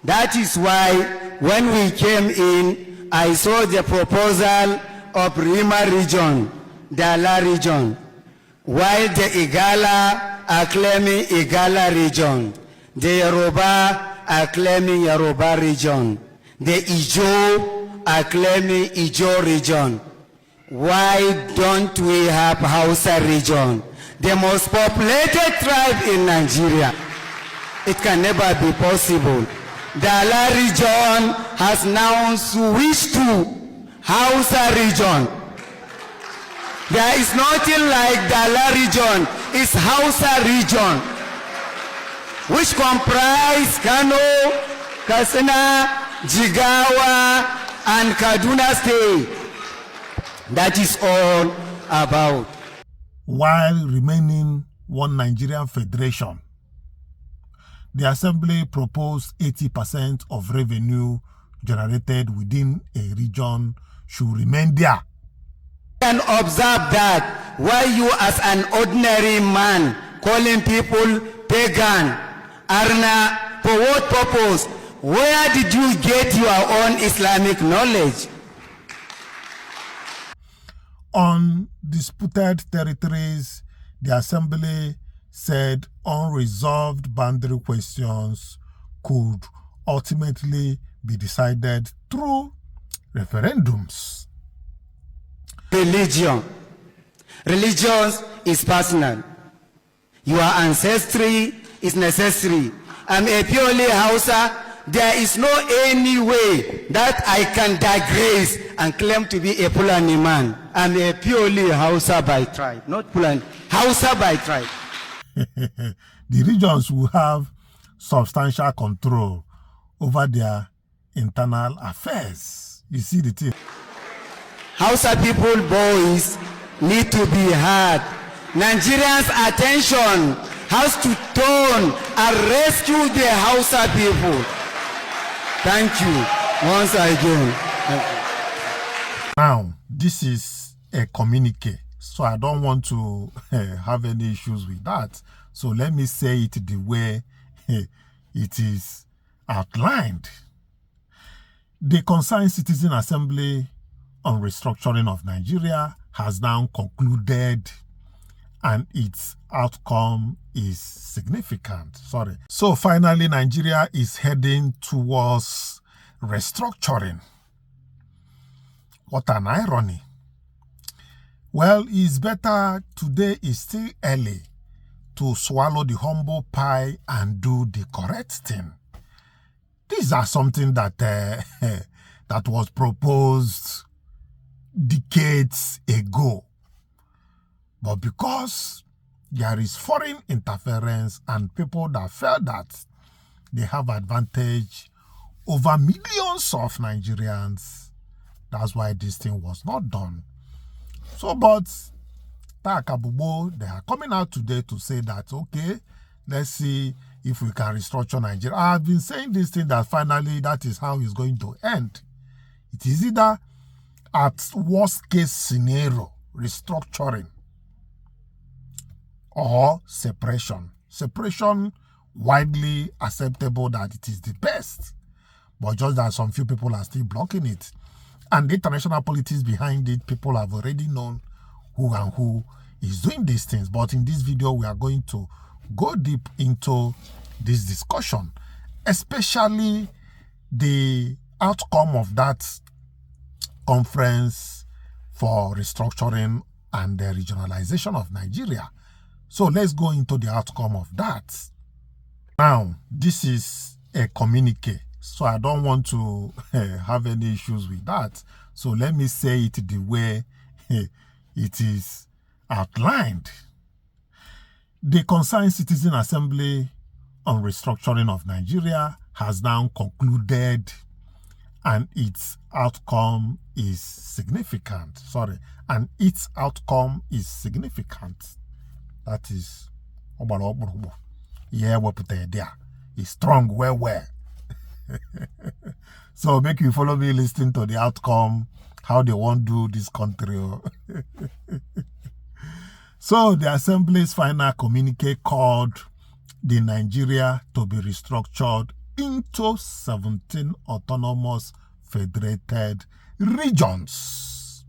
That is why when we came in, I saw the proposal of Rima region, Dala region, while the Igala are claiming Igala region, the Yoruba are claiming Yoruba region, the Ijo are claiming Ijo region. Why don't we have Hausa region, the most populated tribe in Nigeria? It can never be possible. The Ala region has now switched to Hausa region. There is nothing like the Ala region. It's Hausa region, which comprise Kano, Katsina, Jigawa, and Kaduna State. That is all about. While remaining one Nigerian federation, the Assembly proposed 80% of revenue generated within a region should remain there. You can observe that while you as an ordinary man calling people pagan, Arna, for what purpose? Where did you get your own Islamic knowledge? On disputed territories, the Assembly said unresolved boundary questions could ultimately be decided through referendums. Religion. Religion is personal. Your ancestry is necessary. I'm a purely Hausa. There is no any way that I can digress and claim to be a Fulani man. I'm a purely Hausa by tribe, not Fulani. Hausa by tribe. The regions will have substantial control over their internal affairs. You see the thing. Hausa people, boys, need to be heard. Nigerians' attention has to turn and rescue the Hausa people. Thank you once again. Thank you. Now, this is a communique, so I don't want to have any issues with that. So let me say it the way it is outlined. The Concerned Citizen Assembly on Restructuring of Nigeria has now concluded, and its outcome is significant. So finally, Nigeria is heading towards restructuring. What an irony. Well, it's better today is still early to swallow the humble pie and do the correct thing. These are something that that was proposed decades ago. But because there is foreign interference and people that felt that they have advantage over millions of Nigerians, that's why this thing was not done. So, but Takabubo, they are coming out today to say that, okay, let's see if we can restructure Nigeria. I've been saying this thing that finally that is how it's going to end. It is either at worst case scenario, restructuring, or separation. Separation, widely acceptable that it is the best, but just that some few people are still blocking it. And the international politics behind it, people have already known who and who is doing these things. But in this video, we are going to go deep into this discussion, especially the outcome of that conference for restructuring and the regionalization of Nigeria. So let's go into the outcome of that. Now, this is a communique, so I don't want to have any issues with that. So let me say it the way it is outlined. The Concerned Citizen Assembly on Restructuring of Nigeria has now concluded, and its outcome is significant. And its outcome is significant. That is, yeah, we put it there. It's strong, well. So make you follow me, listen to the outcome, how they want to do this country. So the Assembly's final communique called the Nigeria to be restructured into 17 autonomous federated regions.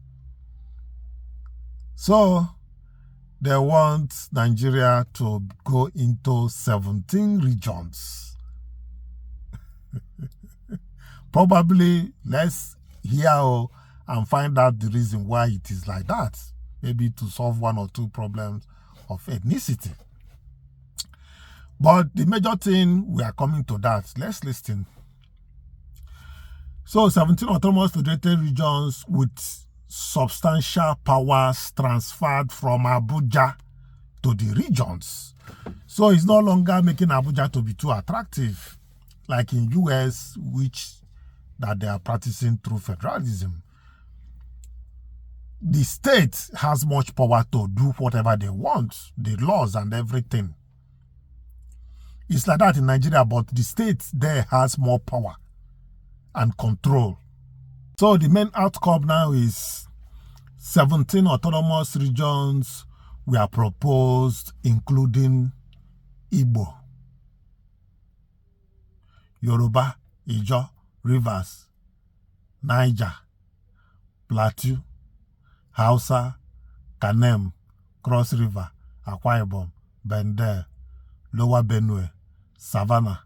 So they want Nigeria to go into 17 regions. Probably let's hear and find out the reason why it is like that. Maybe to solve one or two problems of ethnicity. But the major thing, we are coming to that. Let's listen. So 17 autonomous federated regions with substantial powers transferred from Abuja to the regions. So it's no longer making Abuja to be too attractive, like in US, which that they are practicing through federalism. The state has much power to do whatever they want, the laws and everything. It's like that in Nigeria, but the state there has more power and control. So the main outcome now is 17 autonomous regions were proposed, including Igbo, Yoruba, Ijaw, Rivers, Niger, Plateau, Hausa, Kanem, Cross River, Akwa Ibom, Bendel, Lower Benue, Savannah,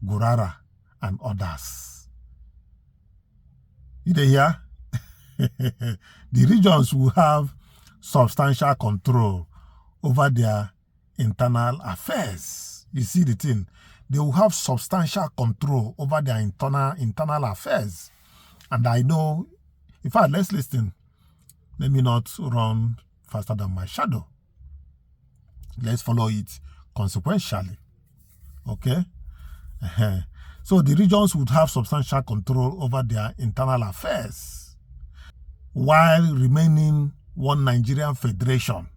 Gurara, and others. You hear? The regions will have substantial control over their internal affairs. You see the thing? They will have substantial control over their internal affairs. And I know, in fact, let's listen. Let me not run faster than my shadow. Let's follow it consequentially. Okay? So the regions would have substantial control over their internal affairs while remaining one Nigerian federation.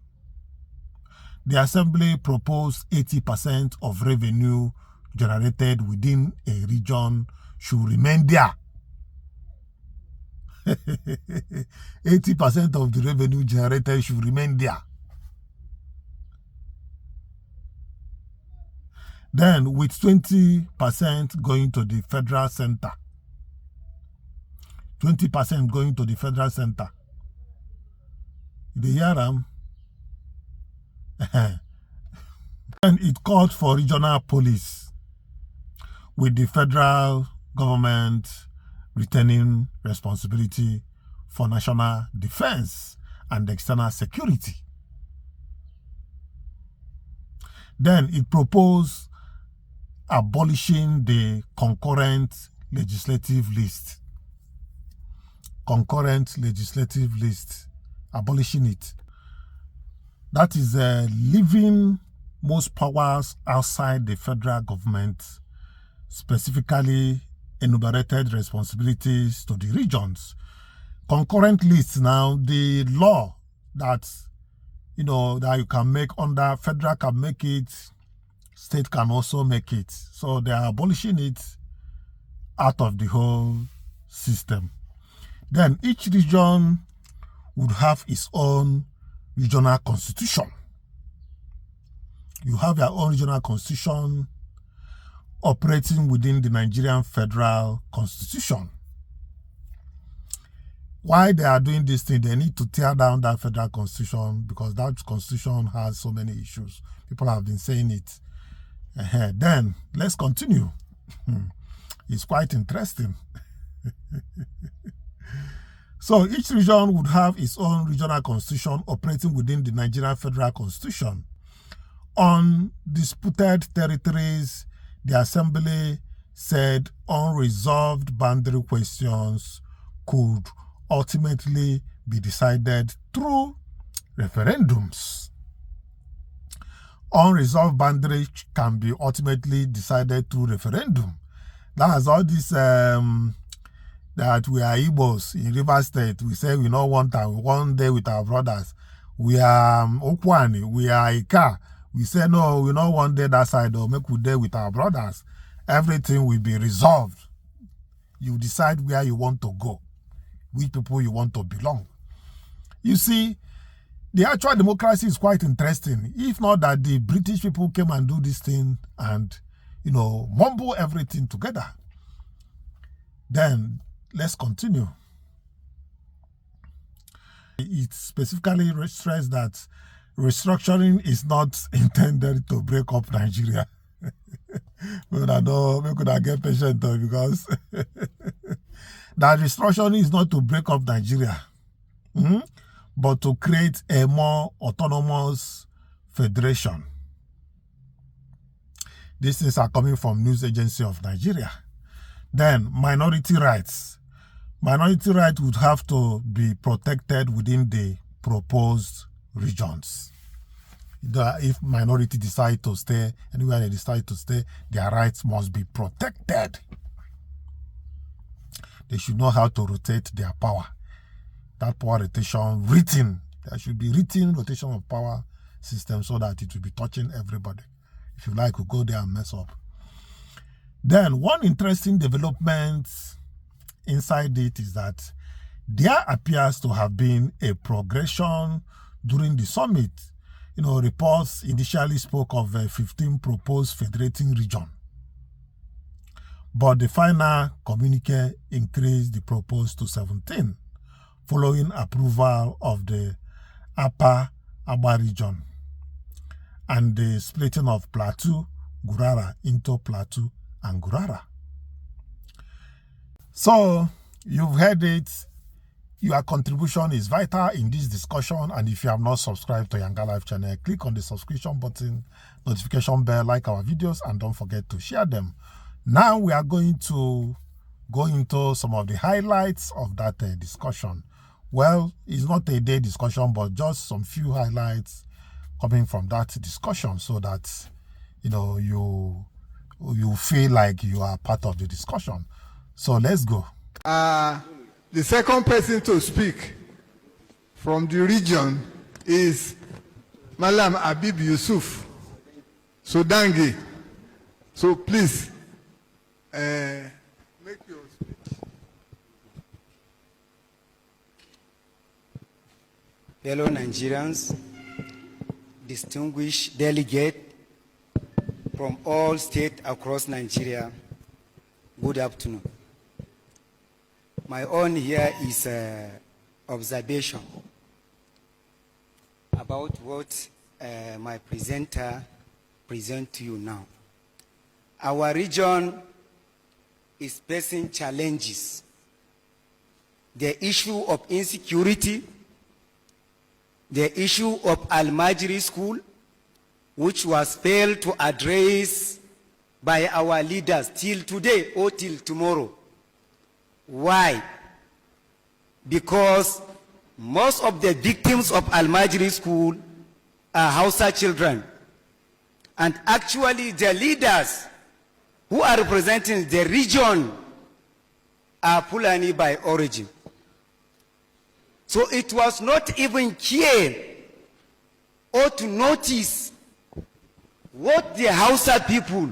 The Assembly proposed 80% of revenue generated within a region should remain there. 80% of the revenue generated should remain there. Then, with 20% going to the federal center. 20% going to the federal center. The hear and it called for regional police, with the federal government retaining responsibility for national defense and external security. Then it proposed abolishing the concurrent legislative list. Concurrent legislative list. Abolishing it. That is leaving most powers outside the federal government, specifically enumerated responsibilities to the regions. Concurrent lists now, the law that, that you can make under federal can make it, state can also make it. So they are abolishing it out of the whole system. Then each region would have its own regional constitution. You have your own regional constitution operating within the Nigerian Federal Constitution. Why they are doing this thing, they need to tear down that federal constitution because that constitution has so many issues. People have been saying it. Then, let's continue. It's quite interesting. So, each region would have its own regional constitution operating within the Nigerian Federal Constitution. On disputed territories, the Assembly said unresolved boundary questions could ultimately be decided through referendums. Unresolved boundaries can be ultimately decided through referendum. That's all this that we are Igbos in River State. We say we don't want one day with our brothers. We are Okwani, we are Ika. We say no, we don't want day that side or make we day with our brothers. Everything will be resolved. You decide where you want to go, which people you want to belong. You see, the actual democracy is quite interesting. If not that the British people came and do this thing and, mumble everything together. Then let's continue. It specifically stressed that restructuring is not intended to break up Nigeria. But I know we could get patient though, because that restructuring is not to break up Nigeria, but to create a more autonomous federation. These things are coming from News Agency of Nigeria. Then minority rights. Minority rights would have to be protected within the proposed regions. If minority decide to stay, anywhere they decide to stay, their rights must be protected. They should know how to rotate their power. That power rotation written. There should be written rotation of power system so that it will be touching everybody. If you like, we'll go there and mess up. Then one interesting development inside it is that there appears to have been a progression during the summit. Reports initially spoke of 15 proposed federating regions, but the final communique increased the proposed to 17, following approval of the Upper Aba region and the splitting of Plateau, Gurara into Plateau and Gurara. So, you've heard it. Your contribution is vital in this discussion, and if you have not subscribed to YangaLife channel, click on the subscription button, notification bell, like our videos, and don't forget to share them. Now we are going to go into some of the highlights of that discussion. Well, it's not a day discussion, but just some few highlights coming from that discussion, so that you feel like you are part of the discussion. So let's go. The second person to speak from the region is Malam Abib Yusuf Sodangi. So please, make your speech. Fellow Nigerians, distinguished delegate from all states across Nigeria, good afternoon. My own here is observation about what my presenter present to you now. Our region is facing challenges. The issue of insecurity, the issue of Almajiri School, which was failed to address by our leaders till today or till tomorrow. Why? Because most of the victims of Almajiri School are Hausa children. And actually the leaders who are representing the region are Fulani by origin. So it was not even clear or to notice what the Hausa people,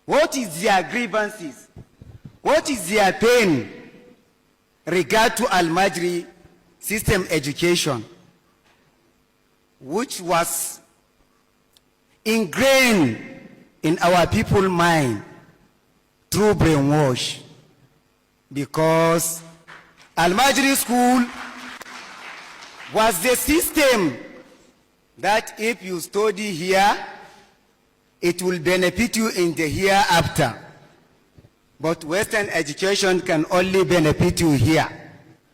what is their grievances, what is their pain regard to Almajiri system education, which was ingrained in our people's mind through brainwash. Because Almajiri School was the system that if you study here, it will benefit you in the hereafter. But Western education can only benefit you here.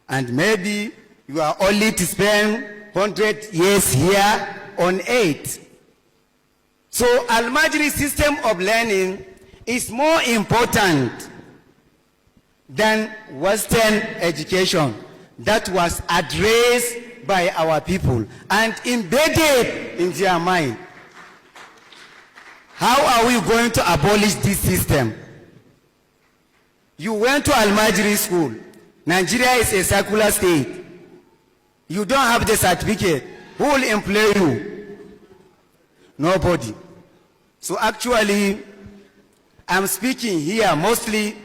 And maybe you are only to spend 100 years here on 8. So Almajiri system of learning is more important than Western education that was addressed by our people and embedded in their mind. How are we going to abolish this system? You went to Almajiri school. Nigeria is a secular state. You don't have the certificate. Who will employ you? Nobody. So actually, I'm speaking here mostly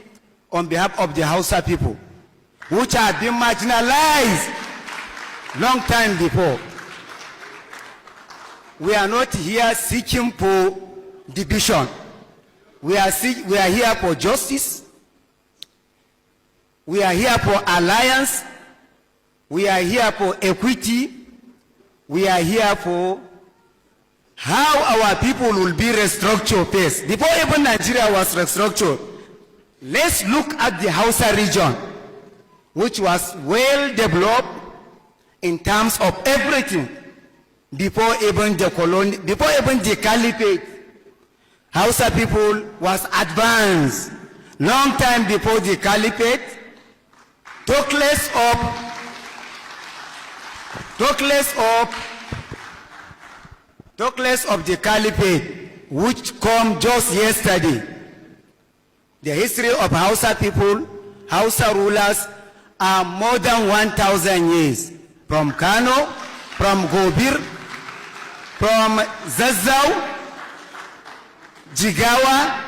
on behalf of the Hausa people, which have been marginalized long time before. We are not here seeking for division. We are here for justice. We are here for alliance. We are here for equity. We are here for how our people will be restructured first. Before even Nigeria was restructured, let's look at the Hausa region, which was well developed in terms of everything before even the caliphate. Hausa people was advanced long time before the caliphate. Talk less of the caliphate, which come just yesterday. The history of Hausa people, Hausa rulers, are more than 1,000 years. From Kano, from Gobir, from Zazzau, Jigawa,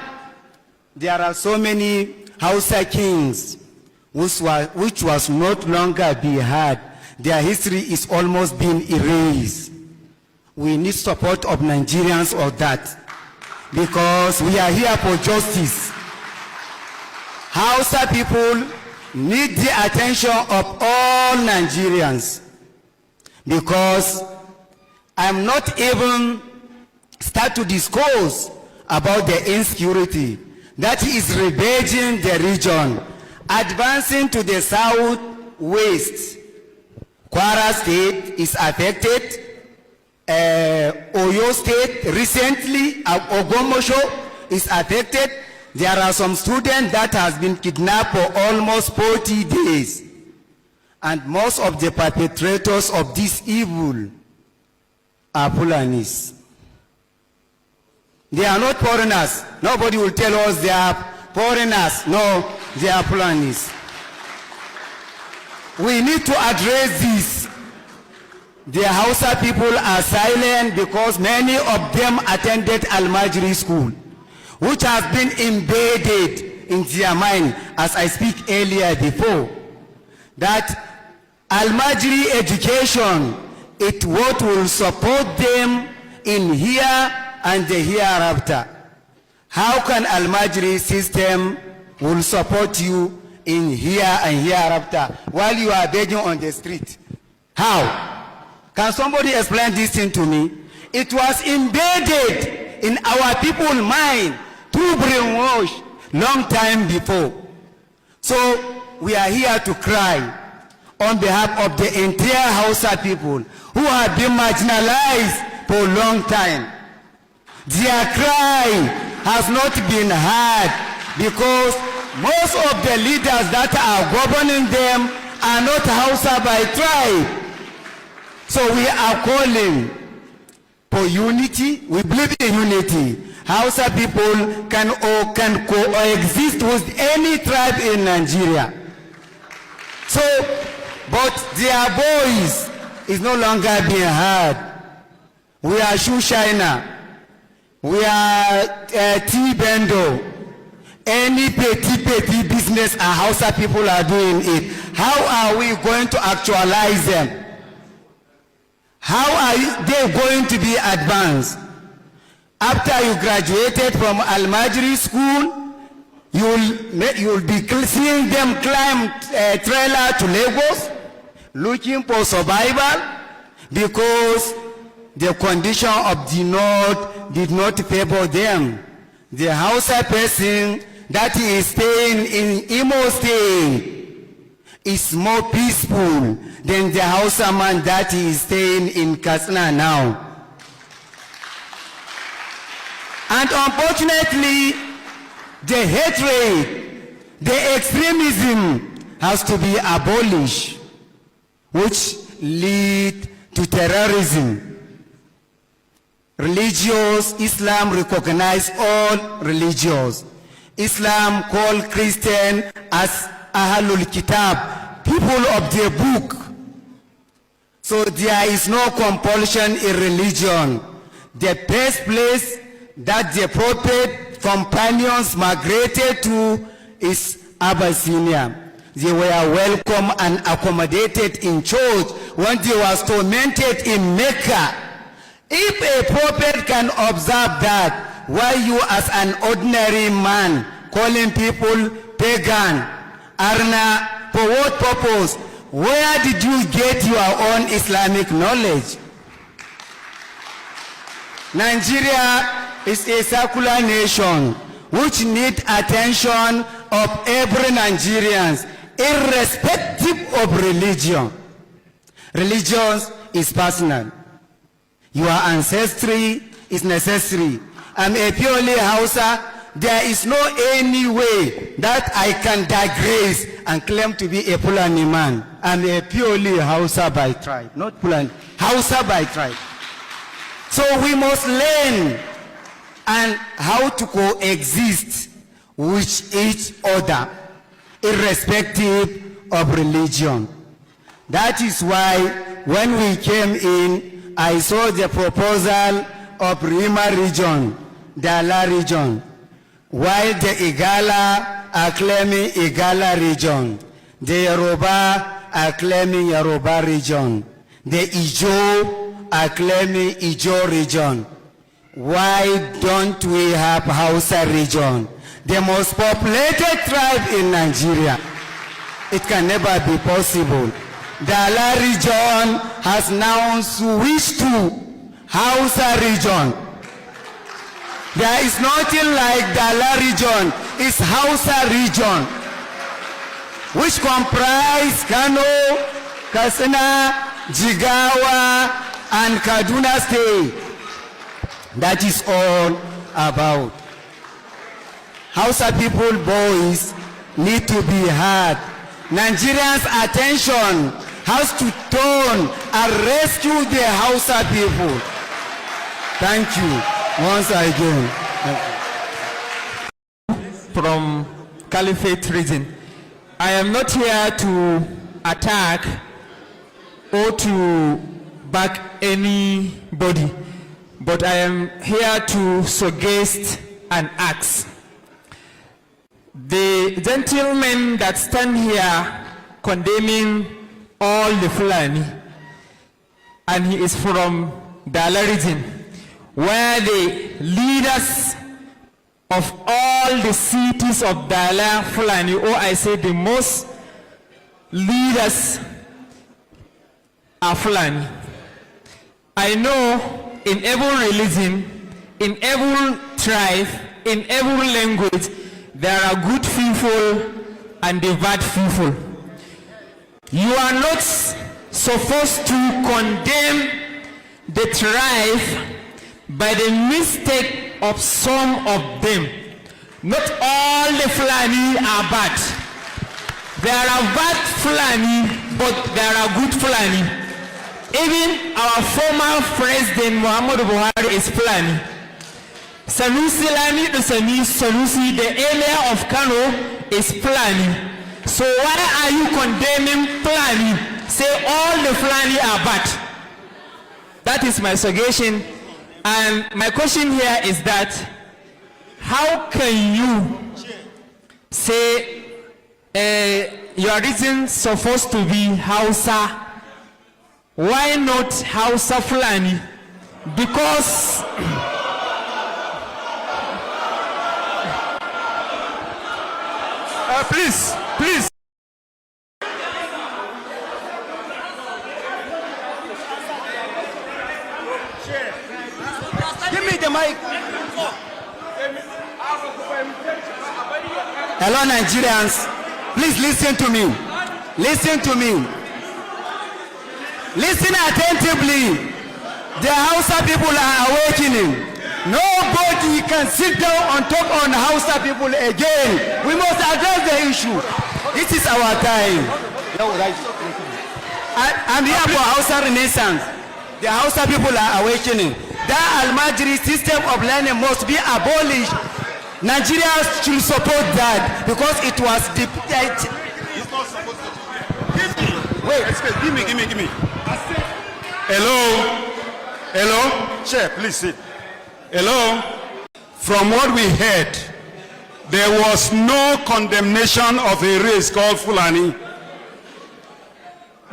there are so many Hausa kings which was not longer be had. Their history is almost being erased. We need support of Nigerians of that, because we are here for justice. Hausa people need the attention of all Nigerians, because I'm not even start to discuss about the insecurity that is ravaging the region, advancing to the southwest. Kwara State is affected. Oyo State recently, Ogomosho is affected. There are some students that has been kidnapped for almost 40 days. And most of the perpetrators of this evil are Fulanis. They are not foreigners. Nobody will tell us they are foreigners. No, they are Fulanis. We need to address this. The Hausa people are silent because many of them attended Almajiri school, which has been embedded in their mind, as I speak earlier before, that Almajiri education is what will support them in here and the hereafter. How can Almajiri system will support you in here and hereafter while you are begging on the street? How? Can somebody explain this thing to me? It was embedded in our people's mind through brainwash long time before. So we are here to cry on behalf of the entire Hausa people who have been marginalized for a long time. Their cry has not been heard because most of the leaders that are governing them are not Hausa by tribe. So we are calling for unity. We believe in unity. Hausa people can coexist with any tribe in Nigeria. So, but their voice is no longer being heard. We are shoe shiner. We are tea bendo. Any petty business our Hausa people are doing it. How are we going to actualize them? How are they going to be advanced? After you graduated from Almajiri school, you'll be seeing them climb a trailer to Lagos, looking for survival, because the condition of the north did not favor them. The Hausa person that is staying in Imo State is more peaceful than the Hausa man that is staying in Katsina now. And unfortunately, the hatred, the extremism has to be abolished, which lead to terrorism. Religious Islam recognize all religions. Islam call Christian as Ahlul Kitab, people of the book. So there is no compulsion in religion. The first place that the prophet companions migrated to is Abyssinia. They were welcome and accommodated in church when they was tormented in Mecca. If a prophet can observe that, why you as an ordinary man calling people pagan, arna, for what purpose? Where did you get your own Islamic knowledge? Nigeria is a secular nation which needs attention of every Nigerian, irrespective of religion. Religion is personal. Your ancestry is necessary. I'm a purely Hausa. There is no any way that I can digress and claim to be a Fulani man. I'm a purely Hausa by tribe, not Fulani, Hausa by tribe. So we must learn and how to coexist with each other, irrespective of religion. That is why when we came in, I saw the proposal of Rima region, Dala region, while the Igala are claiming Igala region, the Yoruba are claiming Yoruba region, the Ijo are claiming Ijo region. Why don't we have Hausa region, the most populated tribe in Nigeria? It can never be possible. Dala region has now switched to Hausa region. There is nothing like Dala region, it's Hausa region, which comprise Kano, Katsina, Jigawa, and Kaduna State. That is all about. Hausa people voice need to be heard. Nigerians' attention has to turn and rescue the Hausa people. Thank you once again. From Caliphate region. I am not here to attack or to back anybody, but I am here to suggest and ask. The gentleman that stand here condemning all the Fulani, and he is from Dala region, where the leaders of all the cities of Dala Fulani, or I say the most leaders are Fulani. I know in every religion, in every tribe, in every language, there are good people and the bad people. You are not supposed to condemn the tribe by the mistake of some of them. Not all the Fulani are bad. There are bad Fulani, but there are good Fulani. Even our former president Muhammadu Buhari is Fulani. Sanusi Lamido Sanusi, the emir of Kano, is Fulani. So why are you condemning Fulani? Say all the Fulani are bad. That is my suggestion. And my question here is that how can you say your region is supposed to be Hausa? Why not Hausa Fulani? Because please. Give me the mic. Hello, Nigerians. Please listen to me. Listen to me. Listen attentively. The Hausa people are awakening. Nobody can sit down and talk on Hausa people again. We must address the issue. This is our time. I'm here for Hausa Renaissance. The Hausa people are awakening. That Almajiri system of learning must be abolished. Nigeria should support that because it was defeated. It's not supposed to be. Wait, give me. Hello? Chair, please sit. Hello? From what we heard, there was no condemnation of a race called Fulani.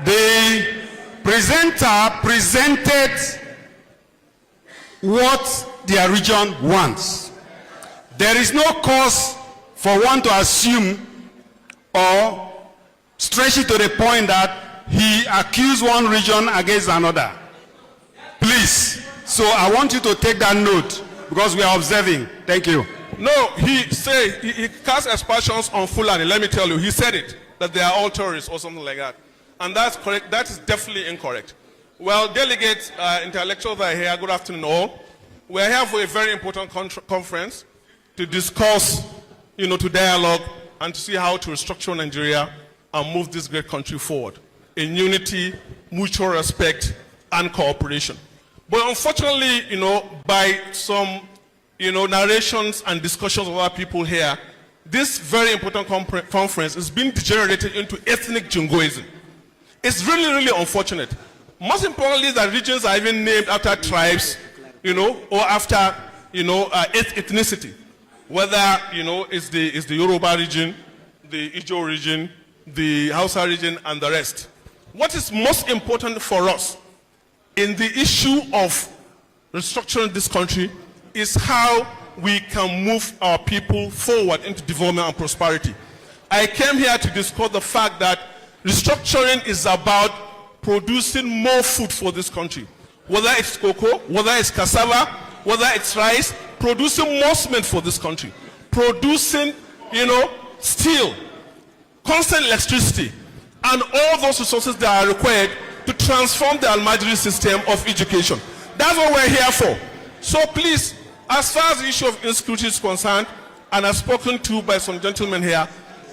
The presenter presented what their region wants. There is no cause for one to assume or stretch it to the point that he accused one region against another. Please. So I want you to take that note because we are observing. Thank you. No, he cast aspersions on Fulani. Let me tell you, he said it, that they are all terrorists or something like that. And that's correct. That is definitely incorrect. Well, delegates, intellectuals are here. Good afternoon all. We're here for a very important conference to discuss, to dialogue and to see how to restructure Nigeria and move this great country forward in unity, mutual respect, and cooperation. But unfortunately, by some, narrations and discussions of other people here, this very important conference is being degenerated into ethnic jingoism. It's really, really unfortunate. Most importantly, that regions are even named after tribes, or after, ethnicity. Whether, it's the Yoruba region, the Ijo region, the Hausa region, and the rest. What is most important for us in the issue of restructuring this country is how we can move our people forward into development and prosperity. I came here to discuss the fact that restructuring is about producing more food for this country. Whether it's cocoa, whether it's cassava, whether it's rice, producing more cement for this country. Producing, steel, constant electricity, and all those resources that are required to transform the Almajiri system of education. That's what we're here for. So please, as far as the issue of insecurity is concerned, and I've spoken to by some gentlemen here,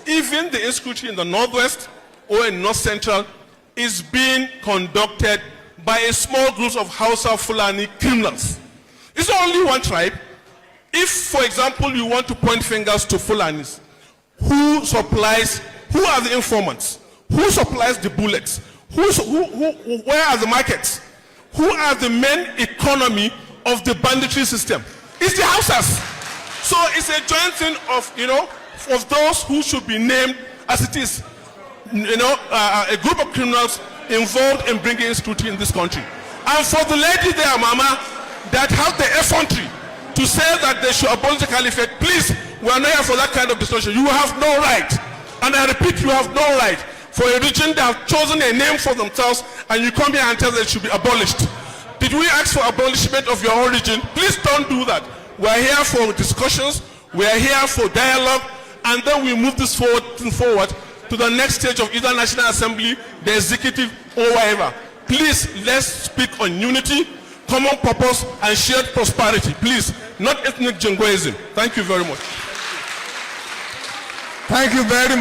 even the insecurity in the Northwest or in North Central is being conducted by a small group of Hausa Fulani criminals. It's only one tribe. If, for example, you want to point fingers to Fulanis, who are the informants? Who supplies the bullets? Where are the markets? Who are the main economy of the banditry system? It's the Hausas. So it's a joint thing of those who should be named as it is, a group of criminals involved in bringing insecurity in this country. And for the lady there, Mama, that have the effrontery to say that they should abolish the caliphate, please, we are not here for that kind of discussion. You have no right. And I repeat, you have no right for a region that have chosen a name for themselves and you come here and tell them it should be abolished. Did we ask for abolishment of your origin? Please don't do that. We are here for discussions, we are here for dialogue, and then we move this forward to the next stage of either National Assembly, the executive, or whatever. Please, let's speak on unity, common purpose, and shared prosperity. Please, not ethnic jingoism. Thank you very much. Thank you very much.